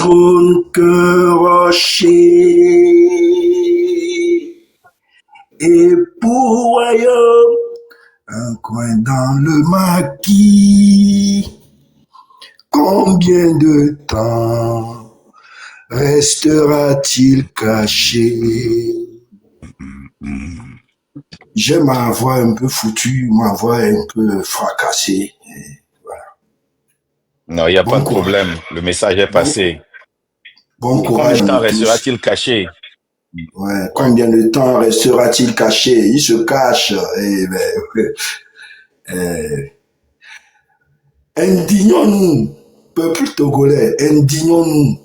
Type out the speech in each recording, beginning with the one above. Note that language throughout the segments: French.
trône qu'un rocher, et pour royaume, un coin dans le maquis. Combien de temps restera-t-il caché? J'ai ma voix un peu foutue, ma voix un peu fracassée. Voilà. Non, il n'y a pas Bon de courage. problème. Le message est Bon, passé. bon Combien de courage à temps nous tous. restera-t-il caché? Ouais. Ouais. Combien de temps restera-t-il caché? Il se cache. Indignons-nous, peuple togolais, indignons-nous,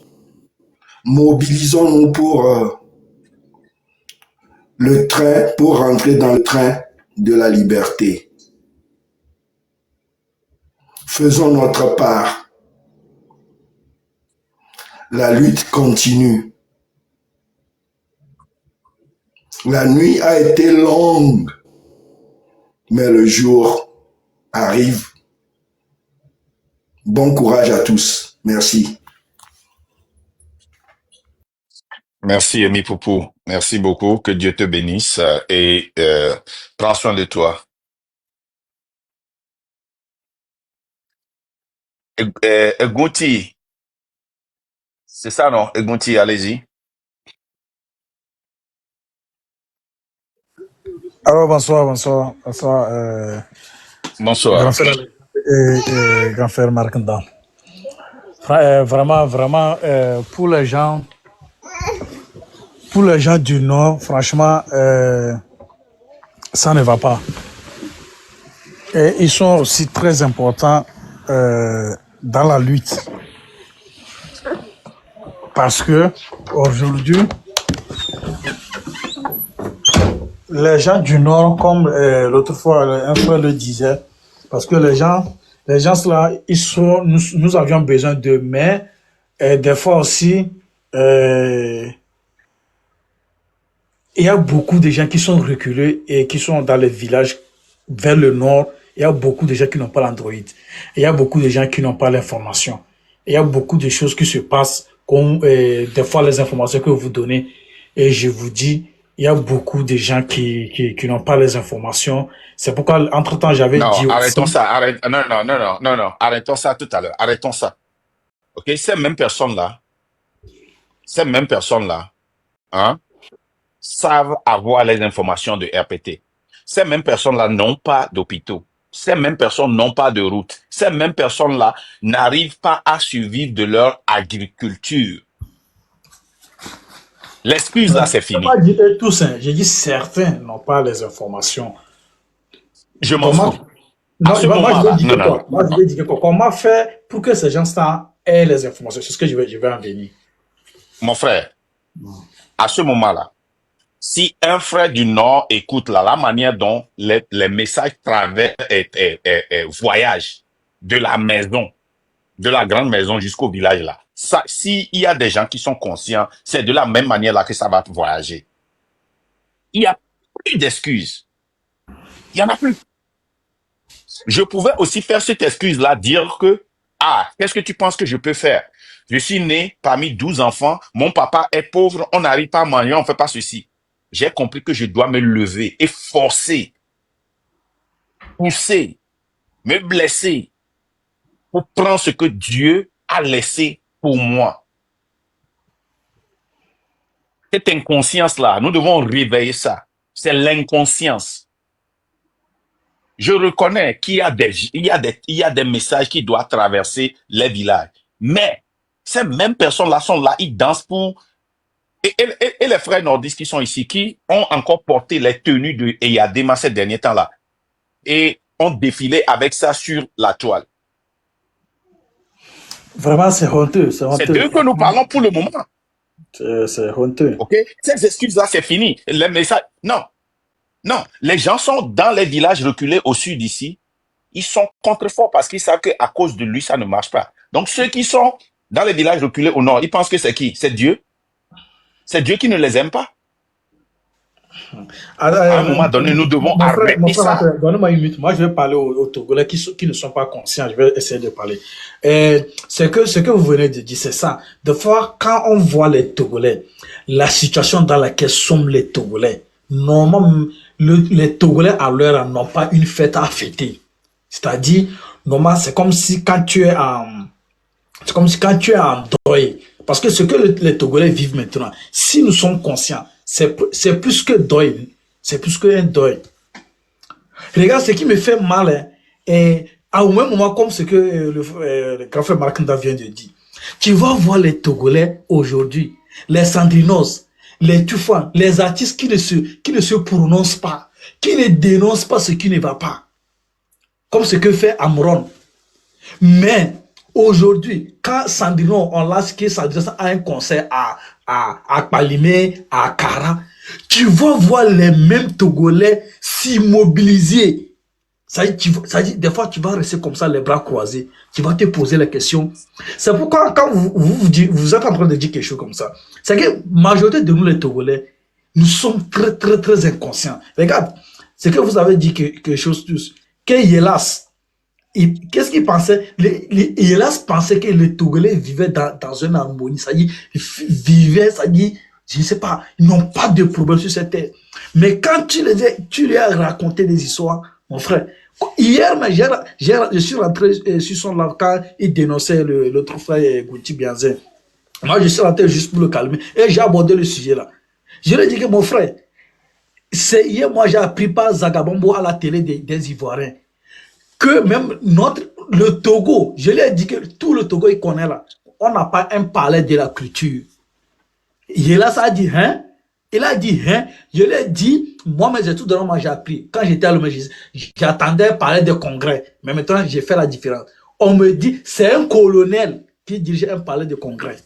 mobilisons-nous pour le train, pour rentrer dans le train de la liberté. Faisons notre part. La lutte continue. La nuit a été longue, mais le jour arrive. Bon courage à tous. Merci. Merci, Emi Poupou. Merci beaucoup. Que Dieu te bénisse et prends soin de toi. Egunti, c'est ça, non? Egunti, allez-y. Alors, bonsoir, grand Bonsoir. frère et grand frère Markanda. Vraiment, pour les gens du Nord, franchement, ça ne va pas. Et ils sont aussi très importants dans la lutte. Parce que aujourd'hui, les gens du Nord, comme l'autre fois, un frère le disait, parce que les gens là, nous avions besoin d'eux, mais des fois aussi, il y a beaucoup de gens qui sont reculés et qui sont dans les villages vers le nord. Il y a beaucoup de gens qui n'ont pas l'Android. Il y a beaucoup de gens qui n'ont pas l'information. Il y a beaucoup de choses qui se passent, comme des fois les informations que vous donnez. Et je vous dis, il y a beaucoup de gens qui n'ont pas les informations. C'est pourquoi, entre-temps, j'avais Non, dit arrêtons aussi. ça. Non. Arrêtons ça tout à l'heure. Arrêtons ça. OK? Ces mêmes personnes-là, hein, savent avoir les informations de RPT. Ces mêmes personnes-là n'ont pas d'hôpitaux. Ces mêmes personnes n'ont pas de route. Ces mêmes personnes-là n'arrivent pas à survivre de leur agriculture. L'excuse là, c'est Je n'ai pas fini. dit eux tous, hein. J'ai dit certains n'ont pas les informations. Je m'en Comment? fous. À Non, ce moi, je vais moment-là, dire non, que non, quoi? non. Moi, je vais dire que quoi? Comment faire pour que ces gens-là aient les informations? C'est ce que je vais en venir. Mon frère, à ce moment-là, si un frère du Nord écoute là, la manière dont les messages traversent et voyagent de la maison, de la grande maison jusqu'au village là, ça, s'il y a des gens qui sont conscients, c'est de la même manière là que ça va voyager. Il n'y a plus d'excuses. Il n'y en a plus. Je pouvais aussi faire cette excuse-là, dire que, ah, qu'est-ce que tu penses que je peux faire? Je suis né parmi 12 enfants, mon papa est pauvre, on n'arrive pas à manger, on ne fait pas ceci. J'ai compris que je dois me lever et forcer, pousser, me blesser pour prendre ce que Dieu a laissé pour moi. Cette inconscience-là, nous devons réveiller ça. C'est l'inconscience. Je reconnais qu'il y a il y a des messages qui doivent traverser les villages. Mais ces mêmes personnes-là sont là, ils dansent pour... Et les frères nordistes qui sont ici, qui ont encore porté les tenues de Eyadema ces derniers temps-là, et ont défilé avec ça sur la toile. Vraiment, c'est honteux, c'est C'est honteux. d'eux que nous parlons pour le moment. C'est honteux. OK? Ces excuses-là, c'est fini. Les messages... Non. Non. Les gens sont dans les villages reculés au sud ici. Ils sont contreforts parce qu'ils savent qu'à cause de lui, ça ne marche pas. Donc, ceux qui sont dans les villages reculés au nord, ils pensent que c'est qui? C'est Dieu. C'est Dieu qui ne les aime pas. Ah, À un moment donné, nous devons mon arrêter frère, ça. donnez-moi une minute. Moi, je vais parler aux Togolais qui ne sont pas conscients. Je vais essayer de parler. Ce que vous venez de dire, c'est ça. Des fois, quand on voit les Togolais, la situation dans laquelle sont les Togolais, normalement, les Togolais à l'heure n'ont pas une fête à fêter. C'est-à-dire, normalement, c'est comme si quand tu es en deuil, parce que ce que les Togolais vivent maintenant, si nous sommes conscients, c'est plus que deuil, c'est plus qu'un deuil. Regarde ce qui me fait mal, hein, et à un même moment, comme ce que le grand frère Markanda vient de dire, tu vas voir les Togolais aujourd'hui, les Sandrinos, les Tufans, les artistes qui ne se prononcent pas, qui ne dénoncent pas ce qui ne va pas, comme ce que fait Amron. Mais aujourd'hui, quand Sandrino, on l'a qui Sandrino a un concert à Palimé, à Kara, tu vas voir les mêmes Togolais s'immobiliser. Ça dit, des fois, tu vas rester comme ça, les bras croisés. Tu vas te poser la question. C'est pourquoi, quand vous êtes en train de dire quelque chose comme ça, c'est que la majorité de nous, les Togolais, nous sommes très, très, très inconscients. Regarde, c'est que vous avez dit quelque chose tous. Que Yelas, qu'est-ce qu'il pensait? Hélas pensait que les Togolais vivaient dans une harmonie. Ça dit, vivaient, ça dit, je ne sais pas, ils n'ont pas de problème sur cette terre. Mais quand tu lui as raconté des histoires, mon frère, hier, je suis rentré sur son live quand il dénonçait l'autre frère Gouti Bianzin. Moi, je suis rentré juste pour le calmer et j'ai abordé le sujet là. Je lui ai dit que mon frère, c'est hier, moi, j'ai appris par Zagabombo à la télé des Ivoiriens que même le Togo, je lui ai dit que tout le Togo, il connaît là. On n'a pas un palais de la culture. Et là, ça a dit, hein? Il a dit, hein? Je lui ai dit, moi, j'ai tout donné, moi, j'ai appris. Quand j'étais à l'homme, j'attendais parler de congrès. Mais maintenant, j'ai fait la différence. On me dit, c'est un colonel qui dirigeait un palais de congrès.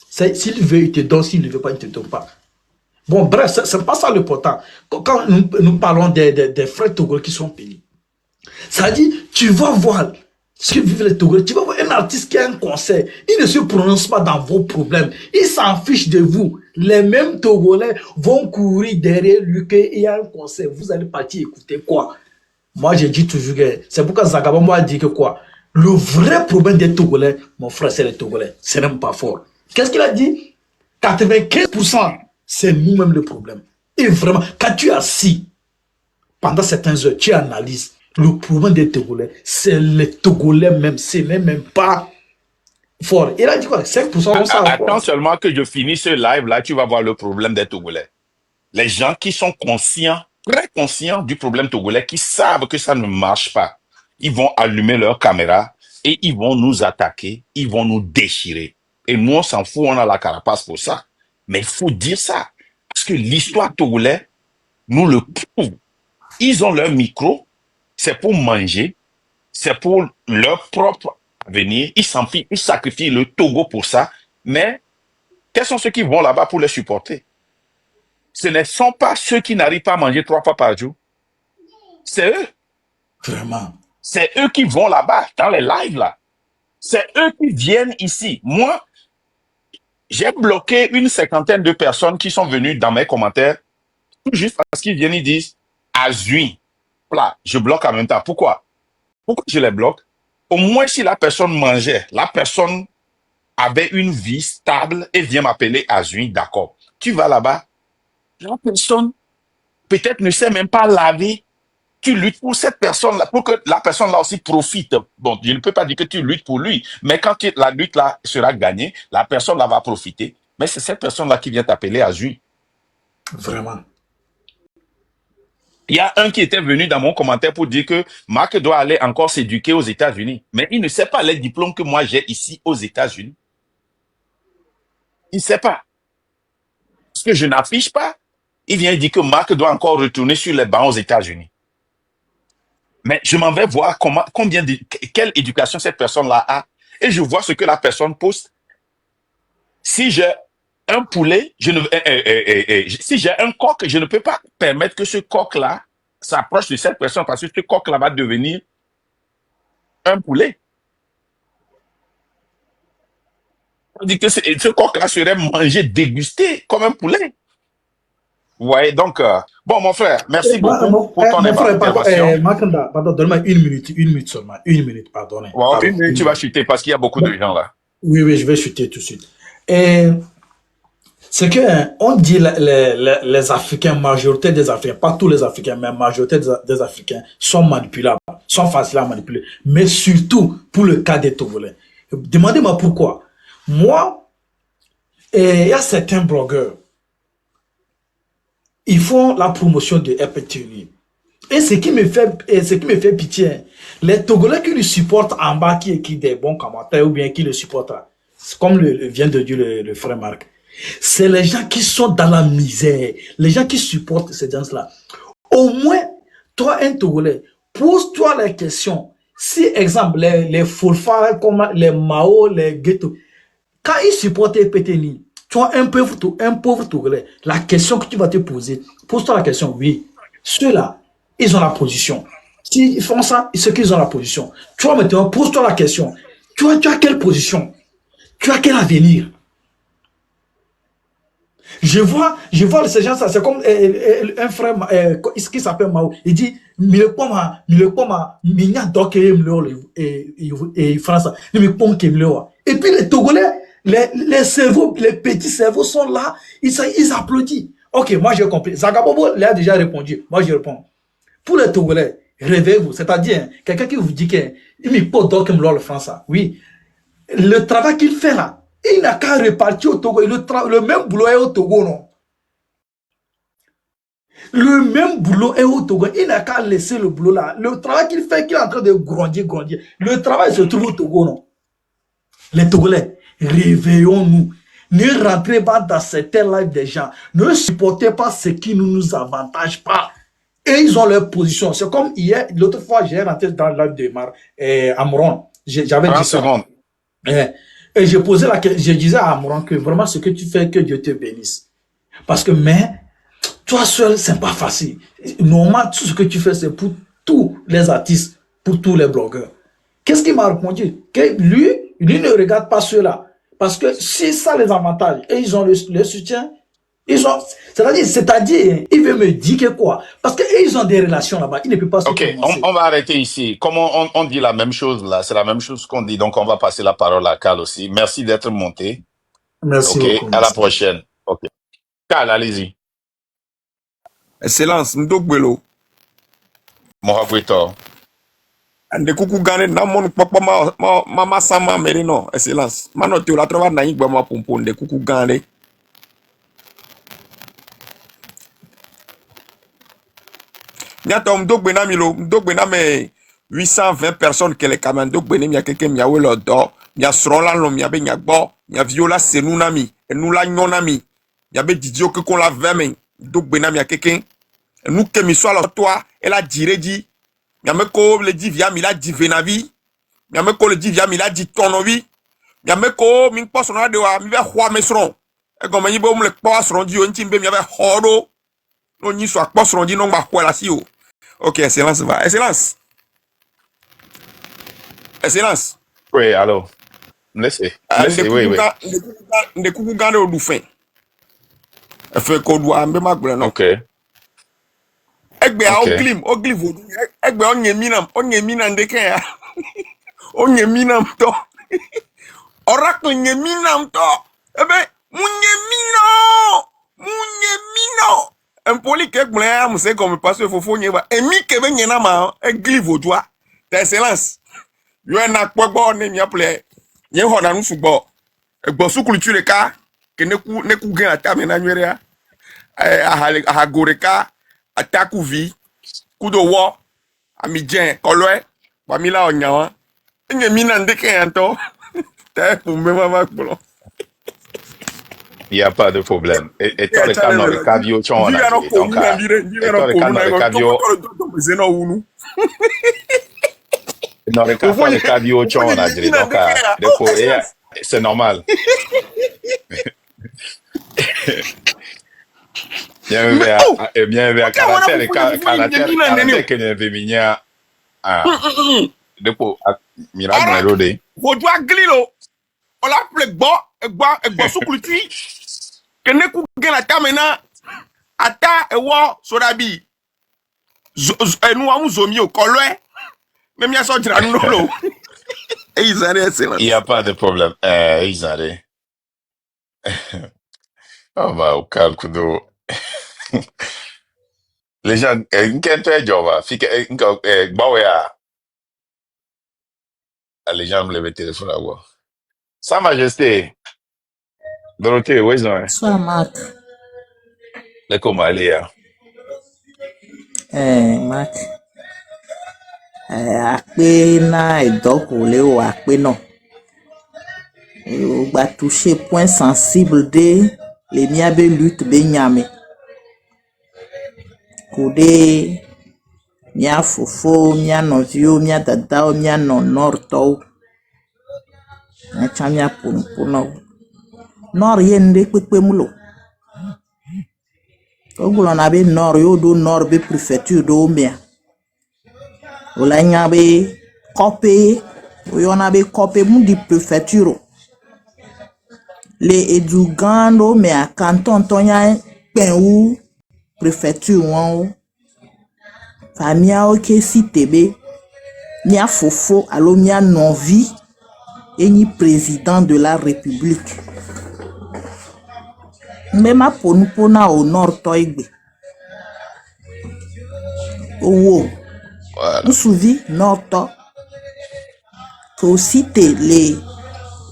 S'il veut, il te donne. S'il ne veut pas, il ne te donne pas. Bon, bref, c'est pas ça le pourtant. Quand nous parlons des frères togolais qui sont payés, ça dit, tu vas voir ce que vivent les Togolais. Tu vas voir un artiste qui a un concert. Il ne se prononce pas dans vos problèmes. Il s'en fiche de vous. Les mêmes Togolais vont courir derrière lui qu'il y a un concert. Vous allez partir écouter quoi? Moi, je dis toujours que c'est pourquoi Zagabambo a dit que quoi? Le vrai problème des Togolais, mon frère, c'est les Togolais. C'est même pas fort. Qu'est-ce qu'il a dit? 95%, c'est nous-mêmes le problème. Et vraiment, quand tu es assis pendant certaines heures, tu analyses. Le problème des Togolais, c'est les Togolais même, c'est même pas fort. Il a dit quoi? 5%, on s'en Attends seulement que je finisse ce live là, tu vas voir le problème des Togolais. Les gens qui sont conscients, très conscients du problème togolais, qui savent que ça ne marche pas, ils vont allumer leur caméra et ils vont nous attaquer, ils vont nous déchirer. Et nous, on s'en fout, on a la carapace pour ça. Mais il faut dire ça. Parce que l'histoire togolaise nous le prouve. Ils ont leur micro, c'est pour manger, c'est pour leur propre avenir. Ils s'en fichent, ils sacrifient le Togo pour ça. Mais quels sont ceux qui vont là-bas pour les supporter? Ce ne sont pas ceux qui n'arrivent pas à manger 3 fois par jour. C'est eux. Vraiment. C'est eux qui vont là-bas, dans les lives là. C'est eux qui viennent ici. Moi, j'ai bloqué une cinquantaine de personnes qui sont venues dans mes commentaires, tout juste parce qu'ils viennent, ils disent, Azui. Là, je bloque en même temps. Pourquoi? Pourquoi je les bloque? Au moins, si la personne mangeait, la personne avait une vie stable et vient m'appeler Azui, d'accord. Tu vas là-bas, la personne peut-être ne sait même pas laver. Tu luttes pour cette personne-là, pour que la personne-là aussi profite. Bon, je ne peux pas dire que tu luttes pour lui, mais quand la lutte-là sera gagnée, la personne-là va profiter. Mais c'est cette personne-là qui vient t'appeler à Azui. Vraiment. Il y a un qui était venu dans mon commentaire pour dire que Marc doit aller encore s'éduquer aux États-Unis. Mais il ne sait pas les diplômes que moi j'ai ici aux États-Unis. Il ne sait pas. Parce que je n'affiche pas. Il vient dire que Marc doit encore retourner sur les bancs aux États-Unis. Mais je m'en vais voir quelle éducation cette personne-là a. Et je vois ce que la personne poste. Si j'ai un poulet, si j'ai un coq, je ne peux pas permettre que ce coq-là s'approche de cette personne parce que ce coq-là va devenir un poulet. On dit que ce coq-là serait mangé, dégusté comme un poulet. Vous voyez, donc, bon, mon frère, merci beaucoup pour ton Mon frère, pardon, intervention. Makanda, pardon, donne-moi une minute seulement, une minute, pardonnez. Bon, Pardon, une minute, tu vas chuter parce qu'il y a beaucoup de Bon, gens là. oui, oui, je vais chuter tout de suite. Et c'est que on dit les Africains, majorité des Africains, pas tous les Africains, mais majorité des Africains sont manipulables, sont faciles à manipuler, mais surtout pour le cas des Togolais. Demandez-moi pourquoi. Moi, il y a certains blogueurs, ils font la promotion de FPTV. Et ce qui me fait pitié, hein, les Togolais qui le supportent en bas, qui écrivent des bons commentaires ou bien qui le supportent, comme vient de dire le frère Marc, c'est les gens qui sont dans la misère, les gens qui supportent ces gens-là. Au moins, toi, un Togolais, pose-toi la question. Si, exemple, les Fulfa, comme les Mao, les Ghetto, quand ils supportent PTNI, tu as un pauvre Togolais, la question que tu vas te poser, pose-toi la question, oui, ceux-là, ils ont la position. S'ils font ça, c'est qu'ils ont la position. Toi, maintenant, pose-toi la question, tu as quelle position? Tu as quel avenir? Je vois ces gens, ça, c'est comme un frère qui s'appelle Mao. Il dit, et France, et puis les Togolais, les cerveaux, les petits cerveaux sont là, ils applaudissent. Ok, moi j'ai compris. Zagabobo l'a déjà répondu. Moi je réponds. Pour les Togolais, réveillez-vous. C'est-à-dire, hein, quelqu'un qui vous dit qu'il peut donc le français. Oui, le travail qu'il fait là, il n'a qu'à repartir au Togo. Le même boulot est au Togo, non? Le même boulot est au Togo. Il n'a qu'à laisser le boulot là. Le travail qu'il fait, qu'il est en train de grandir. Le travail se trouve au Togo, non? Les Togolais, réveillons-nous. Ne rentrez pas dans certains lives des gens. Ne supportez pas ce qui ne nous avantage pas. Et ils ont leur position. C'est comme hier, l'autre fois, j'ai rentré dans le live de Amron. J'avais 30 dit ça. secondes. Et je posais la question, je disais à Amron que vraiment ce que tu fais, que Dieu te bénisse. Parce que, mais, toi seul, c'est pas facile. Normalement, tout ce que tu fais, c'est pour tous les artistes, pour tous les blogueurs. Qu'est-ce qu'il m'a répondu? Que lui ne regarde pas ceux-là. Parce que si ça les avantage, et ils ont le soutien, c'est-à-dire, il veut me dire que quoi? Parce qu'ils ont des relations là-bas, il ne peut pas se Ok, prononcer. on va arrêter ici. Comme on dit la même chose là, c'est la même chose qu'on dit, donc on va passer la parole à Cal aussi. Merci d'être monté. Merci Ok, beaucoup. à la prochaine. Ok. Cal, allez-y. Excellence, Mdogbelo. Mohagwito. Ande kuku gane na mon papa mama sama merino. Excellence. Mano te la trova na ingba ma pompo nde kuku gane. Nyata Mdogbe na milo, Mdogbe na me 820 personnes que les caméras Mdogbe ne mia keke mia we lo do, mia srola lo mia be mia gbo, mia viola senu na mi, enu la nyon na mi. Mia be didio ke kon la veme, Mdogbe na mia keke. Nous que mi soit la toi, elle a diré dit. Miameko le dit via mi la dit venavi. Miameko le dit via mi la dit tonovi. Miameko mi pas son de wa mi ve hwa mesron. E go mani bo mu le pa sron di o ntimbe mi ve hodo. No ni so pa sron di no ba hwa la si o. OK, excellence va. Excellence. Excellence. Oui, allô. Laissez, oui, oui. Nde kuku gane o du fin. E fe ko do ambe magbele no. Ok. Egbe a oglim vodu. Egbe onye minam ndeke ya. Onye minam to. Oracle nye minam to. Ebe munye mino. Empoli ke gble ya muse comme parce fofo nye ba. Emi ke be nye na ma egli vodua. Ta excellence. Yo na pogbo ne mi appelé. Nye ho na nusu gbo. Egbo su culture ka ke neku gen ata me na nwere ya. Ahagoreka ataku vi kudo wo amidjen kolwe pamila onyawa nye mina ndeke yanto te kumbe mama kpolo. Il n'y a pas de problème. Et toi, le cas dans le cavio, tu en as dit. Donc, et toi, le cas dans le cavio, dans le cas dans le cavio, tu en as dit. Donc, c'est normal. Bien vers caractère que nous avons mis depuis miracle rodé. Vous doit glilo. On l'a appelé egbo sous culture. Que ne ku gen la kamena ata ewo sodabi enu amu zomi o kolwe me mi aso jira no no Izare Il excellent. n'y a pas de problème. Isare. Oh, bah, au calme, Kudo. Les gens, nkento e joba, fike, bawe les gens me lèvent le téléphone à voir. Sa Majesté, Dorothée, où est-ce que Soit Marc, les Comalia? Marc, akpe na edoko le o akpe no. O va toucher point sensible de les miabe lutte be nyame. Kode mia fofo, mia novio, mia dadao, mia nonorto. Na chamia puno. Nor yende pepe mulo. Ogulo na be nor yo do nor be préfecture do mea. Ola nya be copé, oyo na be copé mu di préfecture. Les édugando mais à canton tonya pen ou préfecture wan famia o ke sitebe mia fofo alo mia non-vie et ni président de la république. Mbema pona au nord toigbe. Owo. Voilà. On souvi nord to. Ko cité les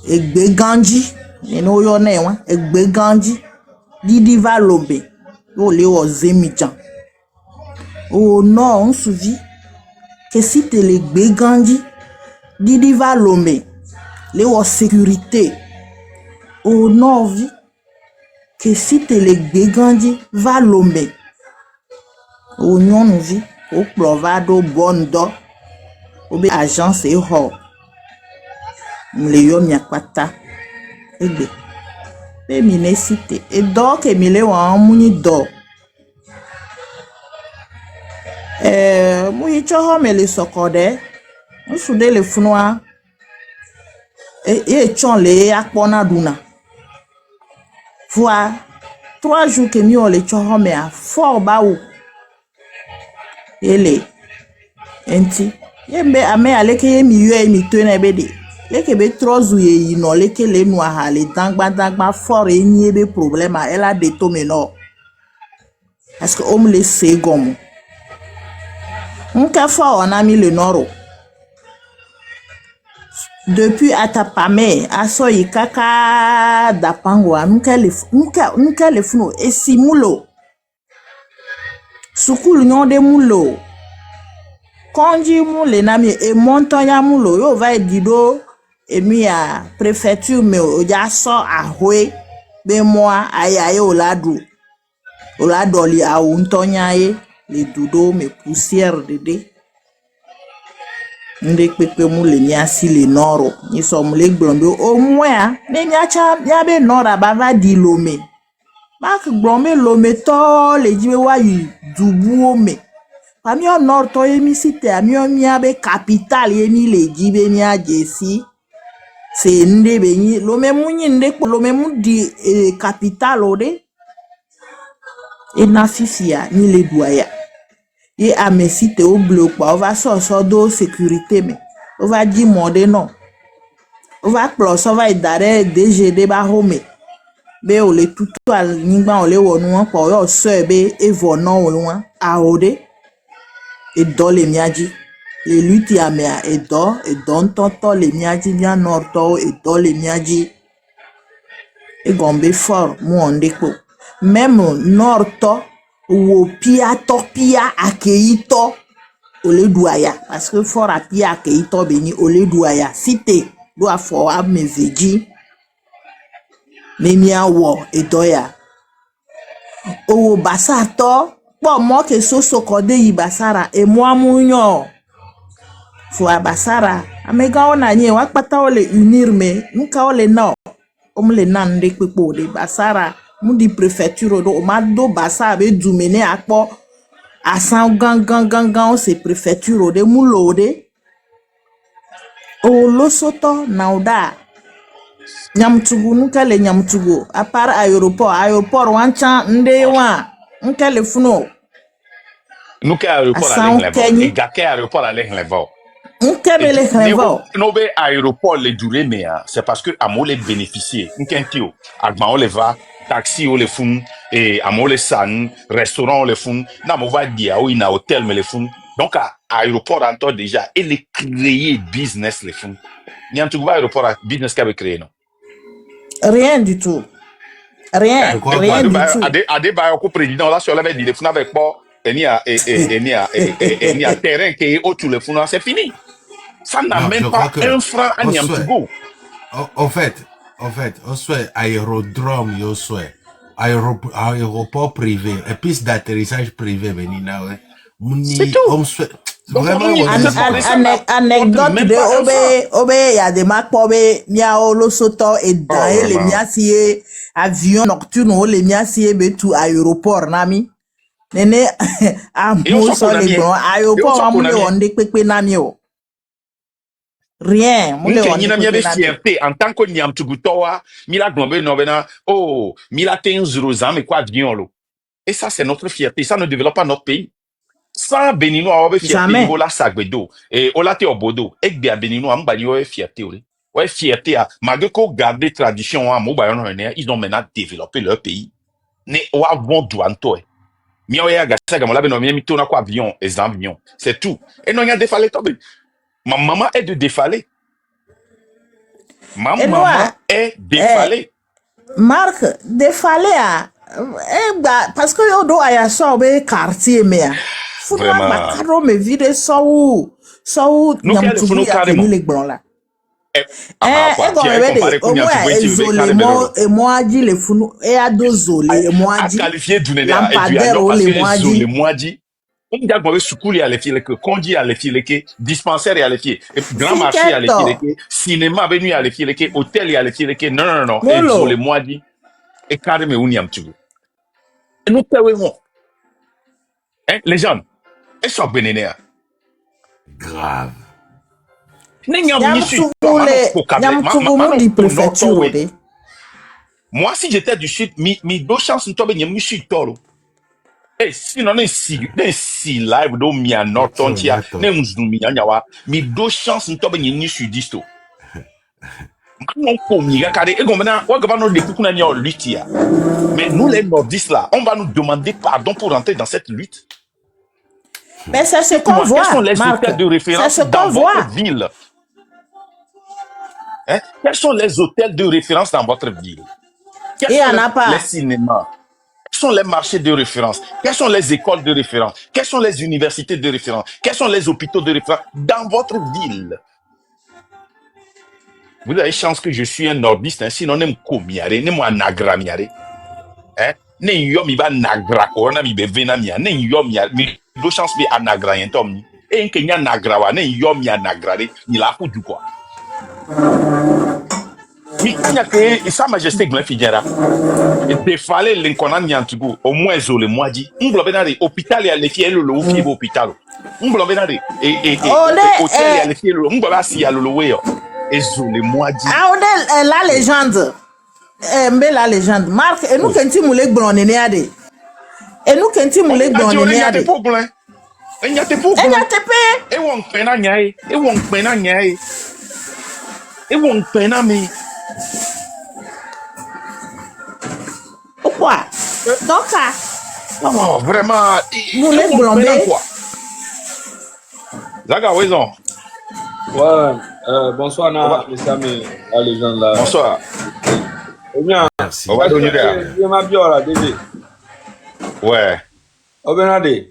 Egbeganji. Eno yo ne wa Egbeganji. Didi Valombe. Yo le o Zemijan. Au nord on souvi que cité les Egbeganji. Didi Valombe. Le o sécurité. Au nord vi que cite les Begandi Valombe au non vi au plovado bondo au be agence e ho mleyo miakwata ebe be mine cite e do ke mile wa muni do muni choho mele sokode nsude le funwa e chon le akpona duna Fois 3 jours que mi ole choho me a fort baou ele enti yembe ame aleke yemi yue mi tone bede leke be 3 jours ye no leke le no ha le dangba fort eni be problème a ela de to me no parce que om le se gomo nka fa on a mis le nord depuis Atapame aso ikaka dapangwa nka le funo esimulo sukulu nyonde mulo konji mule nami e montonya mulo yo va dido emi a préfecture me oja so ahwe be moi ayaye oladu li a untonya e le dudo me poussière dede Nde pepe mule ni asi le noro ni som le glombe o moya me nyacha nyabe nora bava di lome mak glombe lome to le jibe wa yu dubu me amio nor to emi site amio miabe capital emi le jibe ni ajesi se nde be ni lome munyi nde lome mu di capital ode e na fifia ni le douaya et à mes sites au bloc on va sortir de sécurité mais on va dire monde non on va plus on va être DGD ba home be o le tout al nigba o le wonu won po yo so be evo non o won a ode e do le miaji le lutti a me e do tonto le miaji bien norto e do le miaji e gombe fort mu onde ko même norto wo pia akeito ole douaya parce que fort a pia akeito beni ole douaya cité doit fort a meveji memia wo edoya o basato po mo ke so kode yi basara e mo amunyo fo basara amega ona nye wa pata ole unir me nka ole no omle nan de pepo de basara mu di préfecture do ma do basa be dumene akpo asan gangan se préfecture de mu lode o losoto nauda nyamtugu nka le nyamtugu à part aéroport wancha nde wa Nkele funo. Nous qui aéroport à Asan l'Englevaux. Et kenyi. gars qui aéroport à l'Englevaux. Nkebe le krevo. Nous aéroport les durées mais c'est parce que amo les bénéficier. Nkentio. Agma on les va. Taxi on les fun et amo les san. Restaurant on les fun. Na mo va dire ou ina hôtel mais les fun. Donc à aéroport en déjà et les créer business les fun. N'y tu va aéroport à business qu'avait créé non. Rien du tout. Rien, Pourquoi rien pas? du tout. Ade ba ko président là sur la veille il fun avec pas et ni à terrain qui est autour le fun c'est fini. Ça n'a Non, je même crois pas que un franc à on souhaite, Niamtogo. en fait, on souhaite aérodrome, yo souhaite aéroport privé, et piste d'atterrissage privé, Benina, ouais. C'est Mouni, tout. on souhaite Donc, vraiment. on y- on c'est est- pas des sommes là. Anecdote Même de pas un franc. obe ya de makpobe miao lo soto et dae le vraiment. miasie avion nocturne o le miasie betu aéroport nami. Nene Et on amu s'en so connaît le bien. bon Et on aéroport s'en amule connaît bien. onde pepe nami o. Rien, mule Nous, onde Kenya, mi pepe avait nami. fierté en tant que Niamtougoutoa, mila glombe novena, oh, mila tenzrozan, mais quoi, avion, lo. Et ça, c'est notre fierté. Ça ne développe pas notre pays. Sans Béninois, on avait fierté, Jamais. Ibola Sagbedo, et Olate Obodo, et bien Béninois, Mbani, on avait fierté, oui. Ouais, fierté, malgré qu'on garde tradition, ils ont maintenant développé leur pays. Ne, wa bon douanto, mi oya ga saga mo labe no mi to na kwa avion et avion c'est tout et non y a défalé tomber ma maman est de défalé ma Et maman noa est défalé Marc defale a parce que yo do aya so be quartier me a. Funwa vraiment bakaro me vide so nous qu'elle nyamtugu font ya carrément venu le gbon la. eh quoi Ego tu as ebe de comparé qu'on y a omo tu ya vois tu veux ezole carrément e mo aji le funu e adozole e mo à aji qualifier d'une et du lampadaire avion o parce le que mo les aji. moi dit on dit que sukuli à les filer que condi à les filer que dispensaire à les filer grand marché à les filer Finketo que cinéma venu à les filer que hôtel à les filer que non et molo les moi dit et carrément on y a tu et nous payons hein les gens et sont bénénéa grave. nyamtugu mu di préfecture de. moi si j'étais du sud mi deux chances ne tomber ni sud toro eh sinon si live do mi a nortontia ne unzum mi anyawa mi deux chances ne tomber ni sudisto non pour mi kare et comme maintenant on va nous découvrir na lutte ya mais nous les nordistes là on va nous demander pardon pour rentrer dans cette lutte. Mais c'est ce qu'on Quels voit, sont les Marc. hôtels de C'est référence ce dans qu'on votre voit. ville? Hein? Quels sont les hôtels de référence dans votre ville? Quels Il y sont en a les pas. cinémas? Quels sont les marchés de référence? Quelles sont les écoles de référence? Quelles sont les universités de référence? Quels sont les hôpitaux de référence dans votre ville? Vous avez chance que je suis un nordiste, hein? Sinon, ne m'komiare, ne m'anagramiare. Hein? Ne yomi ba nagra corona mi be vena mia. Ne yomi mi do chance be anagra yentom ni. E nke nya nagrawa ne yomi anagrare ni la fu du quoi. Mi kanya ke sa majesté glen fidjera. E de fale l'enkona nyantigo au moins zole moadi. Nglo benare hôpital ya le fielo lo fi bo hôpital. Nglo benare hôtel ya le fielo nglo ba si ya lo we e zole moadi. Ah on la légende. Mbe la légende. Marc et nous kenti moulé gbronne ne ade. Et nous kenti moulé gbronne ne ade. Enyate pou E nya tepe. e won pena nyai e won pena nyai e won pena mi Pourquoi? Donc ça oh vraiment moulé gbronne. quoi Zaga Wezon Ouais, bonsoir, mes amis, les gens là. bonsoir Bien, Merci. on va donner je m'habille là, Dédé. ouais Oh, Benade.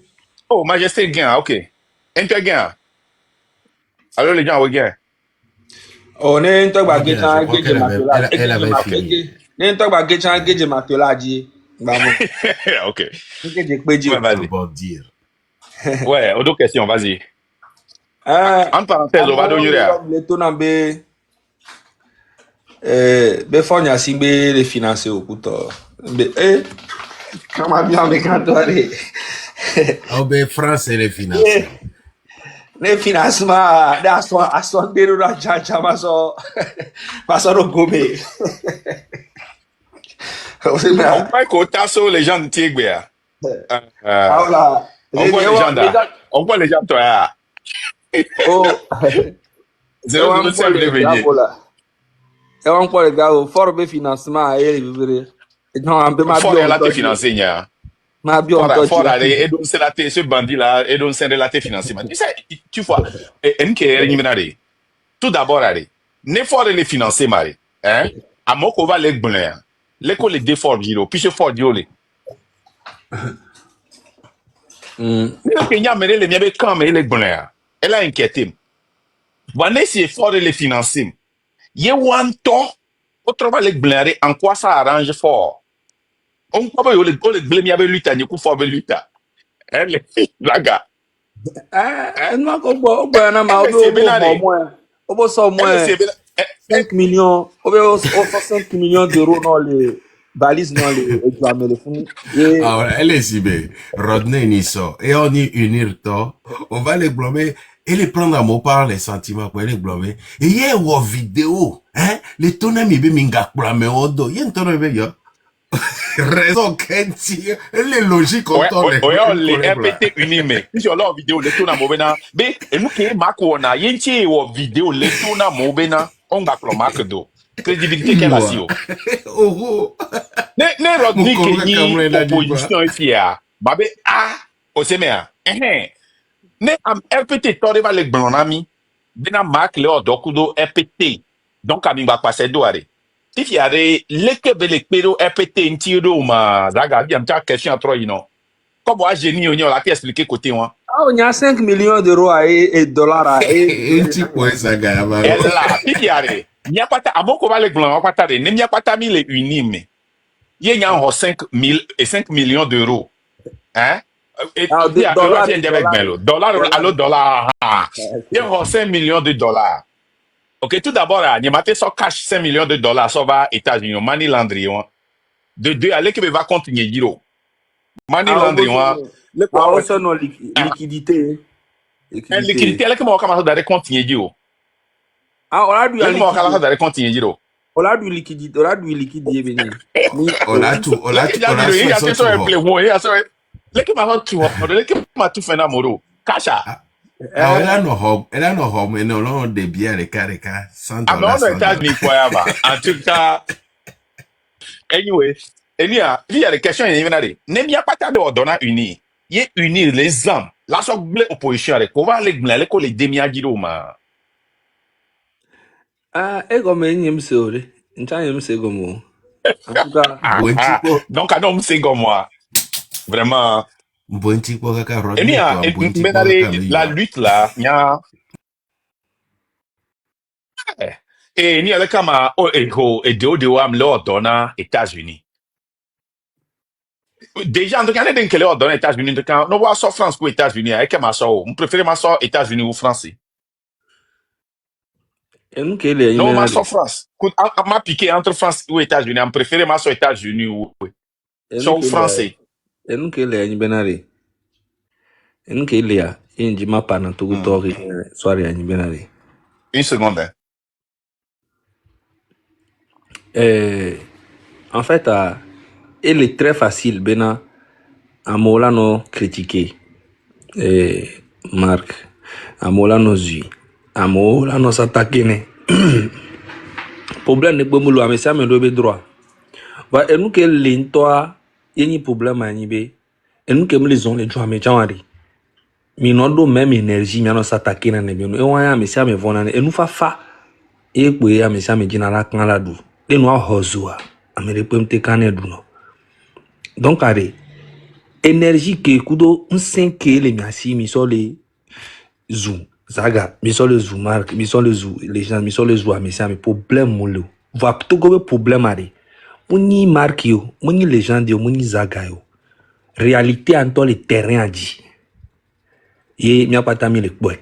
oh majesté gain ok ente gain alors les gens ouais gain On est un peu Ok, baguette, je crois qu'elle avait fini. un peu baguette, un peu de matelagie. ok Ok, ouais, vas-y Pour dire. ouais autre question vas-y en parenthèse on va donner le ton be fonya si be le financer au couteau. Comment bien me cantorer. Oh, ben, France et les finances. Le financement à son déroul à Chacha Maso Gomé. on pas qu'au tasso les gens de Tigbe Euh, Voilà. on voit les gens là. On voit les gens, toi. Oh, C'est eux qui pour savent les les gars, venir. voilà. Pour les gars, fort de financement, et non, un peu ma Fort bio, est là, t'es financé, nia. ma bio, Fort aller, et donc c'est là, ce bandit là, et donc c'est là, t'es financé. Tu sais, tu vois, et tout d'abord, allez, ne fort les financer, Marie. Hein? À mon qu'on va les blins. Les deux forts, puis ce fort, les. Le Kenya mene le miabe quand mais le blin. Elle a inquiété. Voilà si fort de les financer. Ye wanto, autrement les blins, en quoi ça arrange fort? On peut pas le blin miabe luta, ni coup fort be luta. Hein, la gars. Hein? non, on peut en avoir, Elle le sait benare. on peut au Elle le moins sait benare. 5 millions, on peut 5 millions d'euros dans les balises, dans les examens de fond. Alors, elle est si belle. Rodney Nisso. Et on y unir toi. On va les blâmer et les prendre à mot par les sentiments pour les blâmer. Et il y a une vidéo, hein, les tonnes mi be minga blâmer odo. Il y a une tonne yo. Raison qu'enti, elle est logique Ouais, autant les. ouais, on les répété unimé. Si on leur vidéo, les tourna mobena. Mais, et nous qui marquons, on a yenti ou vidéo, les tourna mobena. On va le marque d'eau. Crédibilité qu'elle a si haut. Oh, Ne Rodney Mon collègue Cameroun, il a dit opposition ici, ah. Babé, ah, au sémère. Ne am RPT, t'aurais pas les blancs, ami. Dena marque le dokudo RPT. Donc, à m'imba passer douare. Si tu as les belles péro RPT, un tiro, ma, zaga, bien, t'as question à trois, non. Comme moi, génie, on a expliqué côté, moi. Ah, on y a 5 millions d'euros et dollars. un petit point ça gagne. Elle là, si tu as n'y a pas ta, à mon qu'on va les blancs, pas ta, n'y a pas ta mis les unimes. Il y a 5 millions d'euros. Hein? Et Ah, il y a dollars, dollar, allo dollar. Il y a 5 millions de dollars. Ok, tout d'abord, il y a so cash 5 millions de dollars, ça va aux États-Unis, money laundry. De deux, allez que va continuer, giro. Money laundry, le Ah, quoi, on sonne liquidité. liquidité, allez que moi, comment ça doit continuer, giro. Ah, on a dû Allez que moi, comment ça doit continuer, giro. on a dû liquidité, on a dû liquidier, béni. On a tout, on a tout, on a Il y a tout. tout ça, les que m'a tout, les que m'a tout fait d'amour. Cacha. Ah, elle a no home, et non, des bières, les cas, $100. Ah, mais on est aux États-Unis, quoi, en tout cas, anyway, il y a des questions, il y a des n'y a pas d'ordonnance unie. Il y a unir les hommes. Là, ça, l'opposition, on va les demi-agiro, ma. Ah, et comme il y a un seul, il y a un seul comme en tout cas. Donc, un homme, c'est comme moi. Vraiment. Et il y a, la lutte, là, il y a. Et il y a le kama, et de l'ordonnance États-Unis. Déjà, en tout cas, on a ordonnance États-Unis, en tout cas, on voit ça France ou États-Unis, et que ma soeur, on préfère ma soeur États-Unis ou France. Non, ma soeur France. Ma piqué entre France ou États-Unis, on préfère ma soeur États-Unis ou français. Et nous, qu'il y a une benari. Et nous, qu'il y a une jima na tout tori, soirée à une benari. Une seconde. Hein. En fait, il est très facile, bena, à Molano critiquer. Marc, à Molano zui, à Molano s'attaquer. Problème n'est pas moulou, mais ça me doit droit. Va, et nous, qu'il y a un problème à nier. Et nous, qu'il les ont les droits, mais j'en mi no do même énergie mi no s'attaquer na ne bionu e wan ya me sia me vona e nu fa e pe ya me sia me jina la kan la du e nu a hozua amere pem te kan e du no donc are énergie ke kudo nsen ke le mi asi mi so le zou zaga mi so le zou mark mi so le zou les gens mi so le zou a me sia me problème molo va to go problème are muni mark yo muni les gens yo muni zaga yo réalité en toi le terrain a dit ye mi apata mi le boy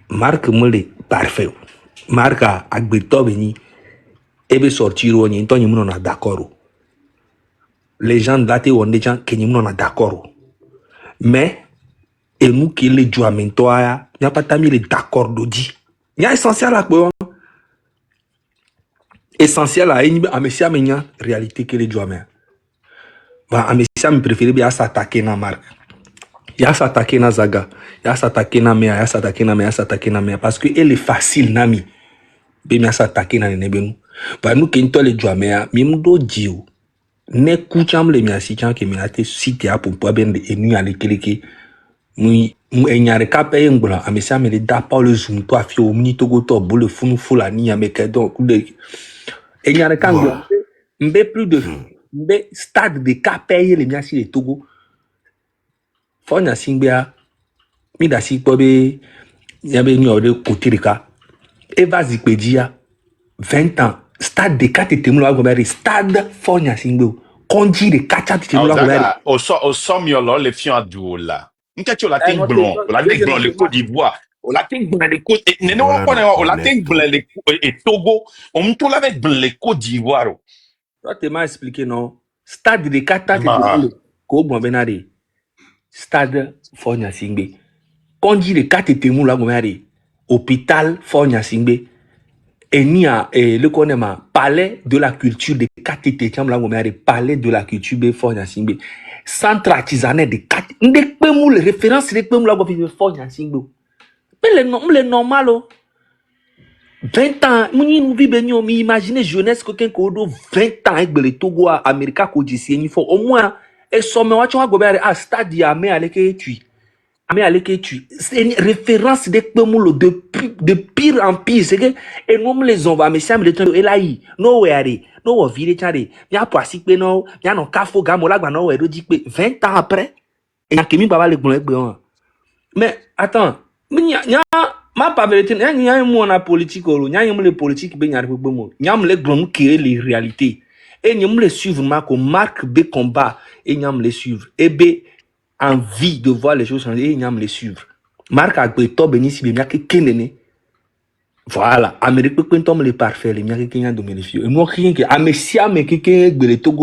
marque mo le parfait marque a gbito beni ebe sortir o ni to ni mo na d'accord les gens daté on des gens que ni mo na d'accord mais et nous qui le jouamento aya mi apata mi le d'accord dodi ni essentiel la ko essentiel a ni a mesia menya réalité que le jouamen ba ça me préféré bien s'attaquer na marque. Il y a s'attaquer na Zaga, il y a s'attaquer na Mea, il y a s'attaquer na Mea, il y a s'attaquer na Mea parce que elle est facile nami. Bien s'attaquer na nebenu. Ba nous kento le Joamea, mimdo dio. Ne kucham le mia si chan ke minate site a pour ben de enu ale keleke. Mu enyare kape ngula amesa me le da pa le zoom to afi o mini togo to bo le funu fula ni ameke donc de enyare kangula mbe plus de mbe stade de kape le mia si le Togo. Fonya singbea mi da si pobe yabe ni ode kotirika eva zikpedia 20 ans stade de 4 temulo agobere stade fonya singbeo konji de 4 temulo agobere Zaga, au somiolo, les fions à douola. N'kati la ting blanc, la ting blanc, le Côte d'Ivoire, la ting blanc, le Côte, la ting blanc, et Togo, on me trouve avec le Côte d'Ivoire. toi te m'a expliqué non stade de 4 temulo ko bon benade stade fonya singbe konji de 4 temulo agobere hôpital fonya singbe Enia le konema palais de la culture de Katete Tiamla Ngomere palais de la culture be Fonya Singbe centre artisanal de Kat ndekpe mou les références ndekpe mou la go fi Fonya Singbe mais le normal 20 ans mouni nou vi benyo mi imagine jeunesse quelqu'un ko do 20 ans avec le Togo America ko disi ni fo au moins et somme wa chwa go be a stade ya me aleke tu mais allez que tu c'est une référence de pire en pire c'est que et nous les on va mais ça me le et là no where no vire chare ya poisi pe no ya no kafo gamo la gba no we do di pe 20 ans après et kemi baba le gbon mais attends nya ma pas vérité nya mo na politique olo nya yim le politique be nya re gbon mo nya le gbon qui les réalités et nya le suivre ma ko marque be combat et nya le suivre et be envie de voir les choses changer et ñam les suivre marque a to benisi be miaki kenene voilà Amérique peut tomber les parfaits les miaki kenya de me les et moi rien que amesia me keke de le Togo